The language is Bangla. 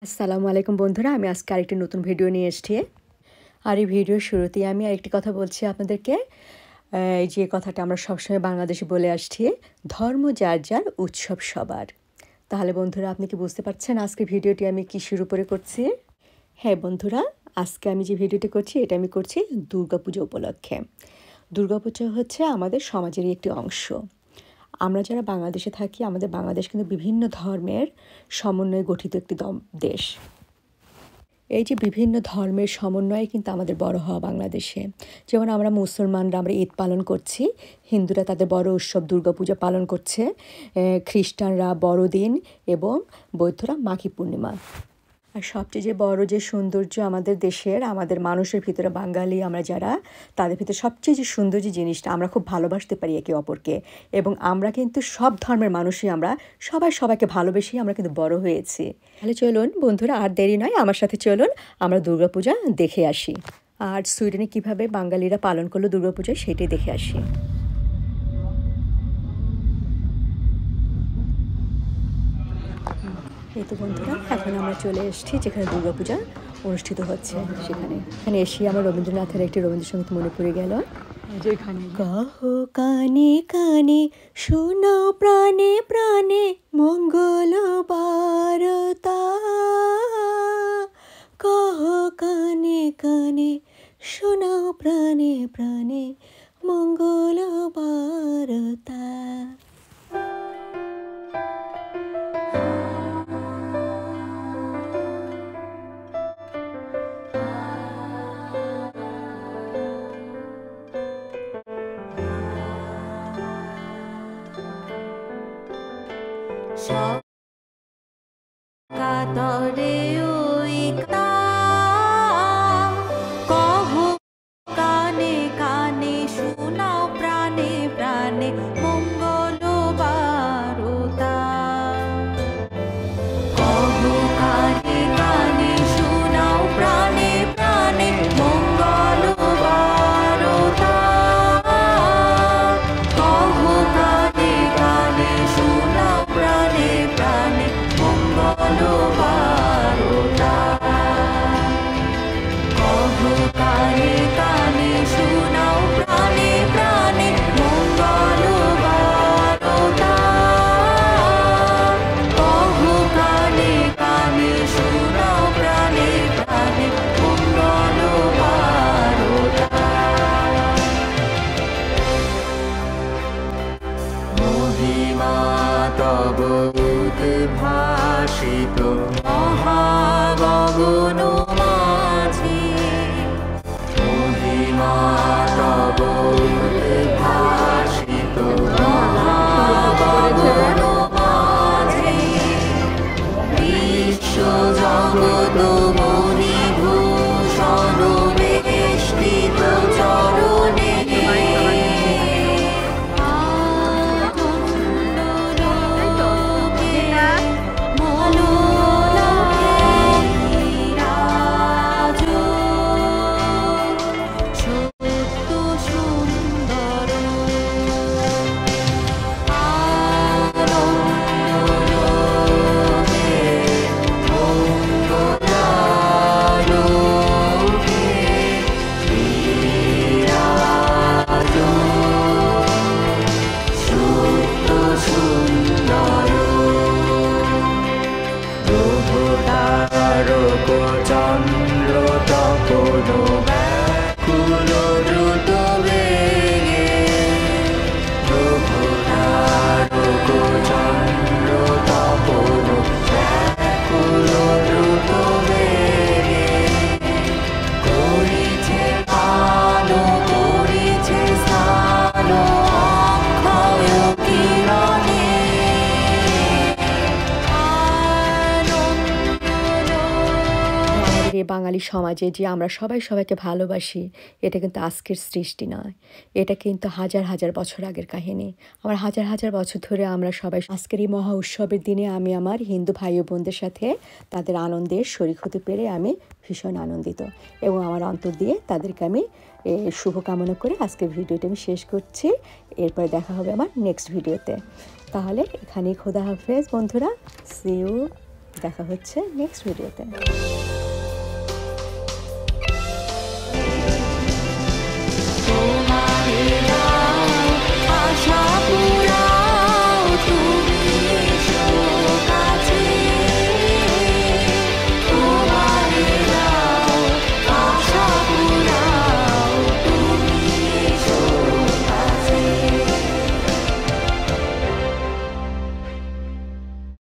আসসালামু আলাইকুম বন্ধুরা, আমি আজকে আরেকটি নতুন ভিডিও নিয়ে এসেছি। আর এই ভিডিওর শুরুতেই আমি আরেকটি কথা বলছি আপনাদেরকে। এই যে কথাটা আমরা সবসময় বাংলাদেশে বলে আসছি, ধর্ম যার যার, উৎসব সবার। তাহলে বন্ধুরা, আপনি কি বুঝতে পারছেন আজকে ভিডিওটি আমি কিসের উপরে করছি? হ্যাঁ বন্ধুরা, আজকে আমি যে ভিডিওটি করছি এটা আমি করছি দুর্গাপূজা উপলক্ষে। দুর্গাপূজা হচ্ছে আমাদের সমাজেরই একটি অংশ। আমরা যারা বাংলাদেশে থাকি, আমাদের বাংলাদেশ কিন্তু বিভিন্ন ধর্মের সমন্বয়ে গঠিত একটি দেশ। এই যে বিভিন্ন ধর্মের সমন্বয়ে কিন্তু আমাদের বড় হওয়া বাংলাদেশে। যেমন আমরা মুসলমানরা আমরা ঈদ পালন করছি, হিন্দুরা তাদের বড় উৎসব দুর্গাপূজা পালন করছে, খ্রিস্টানরা বড়দিন এবং বৌদ্ধরা মাঘী পূর্ণিমা। আর সবচেয়ে যে বড় যে সৌন্দর্য আমাদের দেশের, আমাদের মানুষের ভিতরে, বাঙালি আমরা যারা, তাদের ভিতরে সবচেয়ে যে সুন্দর যে জিনিসটা, আমরা খুব ভালোবাসতে পারি একে অপরকে। এবং আমরা কিন্তু সব ধর্মের মানুষই, আমরা সবাই সবাইকে ভালোবেসেই আমরা কিন্তু বড় হয়েছি। তাহলে চলুন বন্ধুরা, আর দেরি নয়, আমার সাথে চলুন আমরা দুর্গাপূজা দেখে আসি। আর সুইডেনে কীভাবে বাঙালিরা পালন করলো দুর্গাপূজা, সেটাই দেখে আসি। এই তো বন্ধুরা, এখন আমরা চলে এসেছি যেখানে দুর্গাপূজা অনুষ্ঠিত হচ্ছে। এখানে এসে আমার রবীন্দ্রনাথের একটি রবীন্দ্রসঙ্গীত মনে পড়ে গেল। কাহো কানে কানে শোনাও প্রাণে প্রাণে মঙ্গল বারতা, কাহো কানে কানে শোনাও প্রাণে প্রাণে মঙ্গল বারতা। কাতরে ওই কহো কানে কানে শোনাও প্রাণে প্রাণে মঙ্গল বারতা, কহো কানে কানে শোনাও প্রাণে প্রাণে মঙ্গল বারতা, কহো কানে কানে শোনাও প্রাণে প্রাণে মঙ্গল বারতা, কহো কানে কানে শোনাও প্রাণে প্রাণে মঙ্গল বারতা, কহো কানে কানে শোনাও প্রাণে প্রাণে মঙ্গল বারতা। মহিমা তব উদ্ভাসিত মহাগগন মাঝে, মহিমা তব উদ্ভাসিত মহাগগন মাঝে, বিশ্ব জগৎ মণিভূষণ বেষ্টিত চরণে, চন্দ্র তপন ব্যাকুল দ্রুত বেগে, প্রভুতারক চন্দ্র তপন ব্যাকুল দ্রুত বেগে, করিছে আলো করিছে স্নান অক্ষয় কিরণে, বাঙালি সমাজে যে আমরা সবাই সবাইকে ভালোবাসি, এটা কিন্তু আজকের সৃষ্টি নয়, এটা কিন্তু হাজার হাজার বছর আগের কাহিনী। আমার হাজার হাজার বছর ধরে আমরা সবাই আজকের এই মহা উৎসবের দিনে আমি আমার হিন্দু ভাই ও বোনদের সাথে তাদের আনন্দের শরিক হতে পেরে আমি ভীষণ আনন্দিত, এবং আমার অন্তর দিয়ে তাদেরকে আমি শুভকামনা করে আজকের ভিডিওটা আমি শেষ করছি। এরপরে দেখা হবে আমার নেক্সট ভিডিওতে। তাহলে এখানেই খোদা হাফেজ বন্ধুরা, সি ইউ দেখা হচ্ছে নেক্সট ভিডিওতে।